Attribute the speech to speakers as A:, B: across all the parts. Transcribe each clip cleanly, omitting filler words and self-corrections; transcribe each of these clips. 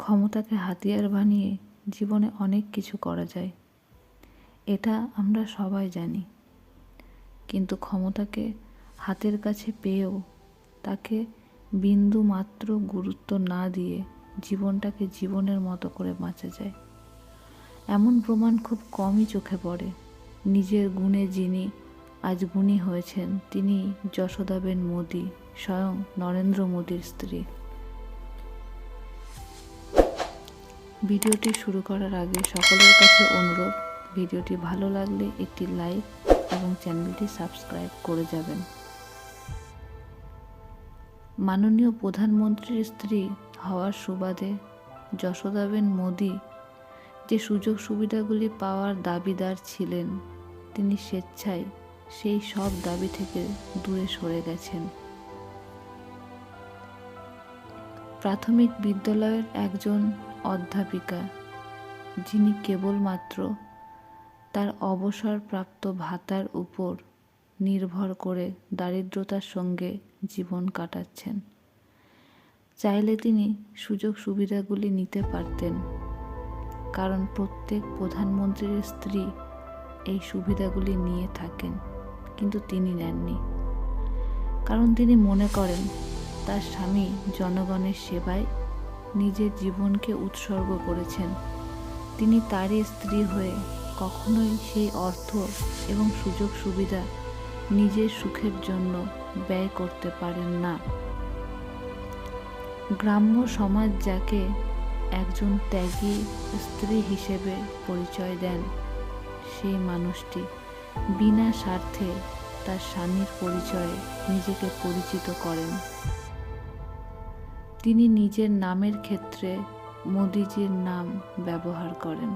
A: ক্ষমতাকে হাতিয়ার বানিয়ে জীবনে অনেক কিছু করা যায়, এটা আমরা সবাই জানি। কিন্তু ক্ষমতাকে হাতের কাছে পেয়েও তাকে বিন্দু মাত্র গুরুত্ব না দিয়ে জীবনটাকে জীবনের মতো করে বাঁচা যায়, এমন প্রমাণ খুব কমই চোখে পড়ে। নিজের গুণে যিনি আজ গুণী হয়েছেন তিনি যশোদাবেন মোদি, স্বয়ং নরেন্দ্র মোদির স্ত্রী। ভিডিওটি শুরু করার আগে সকলের কাছে অনুরোধ, ভিডিওটি ভালো লাগলে একটি লাইক এবং চ্যানেলটি সাবস্ক্রাইব করে যাবেন। মাননীয় প্রধানমন্ত্রীর স্ত্রী হওয়ার সুবাদে যশোদাবেন মোদি যে সুযোগ সুবিধাগুলি পাওয়ার দাবিদার ছিলেন, তিনি স্বেচ্ছায় সেই সব দাবি থেকে দূরে সরে গেছেন। প্রাথমিক বিদ্যালয়ের একজন অধ্যাপিকা, যিনি কেবলমাত্র তার অবসরপ্রাপ্ত ভাতার উপর নির্ভর করে দারিদ্রতার সঙ্গে জীবন কাটাচ্ছেন। চাইলে তিনি সুযোগ সুবিধাগুলি নিতে পারতেন, কারণ প্রত্যেক প্রধানমন্ত্রীর স্ত্রী এই সুবিধাগুলি নিয়ে থাকেন, কিন্তু তিনি নেননি। কারণ তিনি মনে করেন তার স্বামী জনগণের সেবায় নিজের জীবনকে উৎসর্গ করেছেন। তিনি তারই স্ত্রী হয়ে কখনোই সেই অর্থ এবং সুযোগ সুবিধা নিজের সুখের জন্য ব্যয় করতে পারেন না। গ্রাম্য সমাজ যাকে একজন ত্যাগী স্ত্রী হিসেবে পরিচয় দেন, সেই মানুষটি বিনা স্বার্থে তার স্বামীর পরিচয়ে নিজেকে পরিচিত করেন। তিনি নিজের নামের ক্ষেত্রে মোদিজির নাম ব্যবহার করেন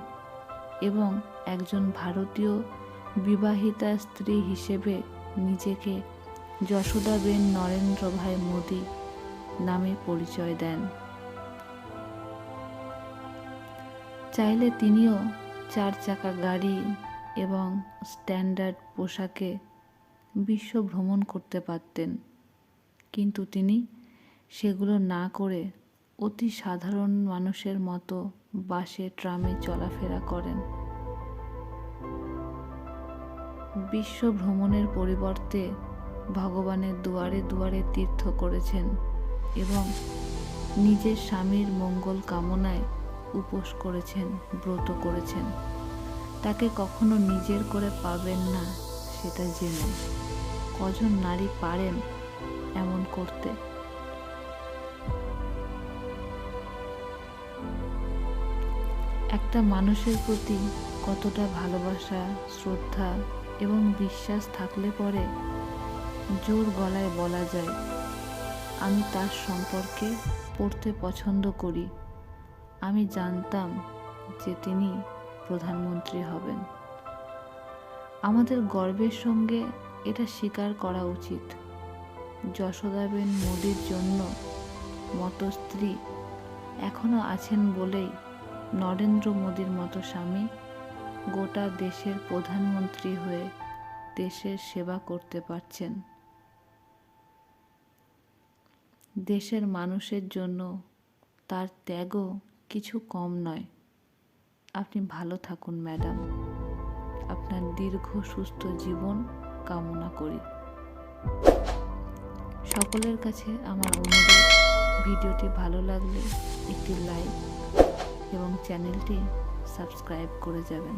A: এবং একজন ভারতীয় বিবাহিতা স্ত্রী হিসেবে নিজেকে যশোদাবেন নরেন্দ্র ভাই মোদি নামে পরিচয় দেন। চাইলে তিনিও 4 চাকা গাড়ি এবং স্ট্যান্ডার্ড পোশাকে বিশ্ব ভ্রমণ করতে পারতেন, কিন্তু তিনি সেগুলো না করে অতি সাধারণ মানুষের মতো বাসে ট্রামে চলাফেরা করেন। বিশ্ব ভ্রমণের পরিবর্তে ভগবানের দুয়ারে দুয়ারে তীর্থ করেছেন এবং নিজের স্বামীর মঙ্গল কামনায় উপোস করেছেন, ব্রত করেছেন। তাকে কখনো নিজের করে পাবেন না সেটা জেনে। কজন নারী পারেন এমন করতে? একটা মানুষের প্রতি কতটা ভালোবাসা, শ্রদ্ধা এবং বিশ্বাস থাকলে পরে জোর গলায় বলা যায়, আমি তার সম্পর্কে পড়তে পছন্দ করি, আমি জানতাম যে তিনি প্রধানমন্ত্রী হবেন। আমাদের গর্বের সঙ্গে এটা স্বীকার করা উচিত। যশোদাবেন মোদির জন্য মতো স্ত্রী এখনো আছেন বলেই নরেন্দ্র মোদির মতো স্বামী গোটা দেশের প্রধানমন্ত্রী হয়ে দেশের সেবা করতে পারছেন। দেশের মানুষের জন্য তার ত্যাগও কিছু কম নয়। আপনি ভালো থাকুন ম্যাডাম, আপনার দীর্ঘ সুস্থ জীবন কামনা করি। সকলের কাছে আমার অনুরোধ, ভিডিওটি ভালো লাগলে একটি লাইক এবং চ্যানেলটি সাবস্ক্রাইব করে যাবেন।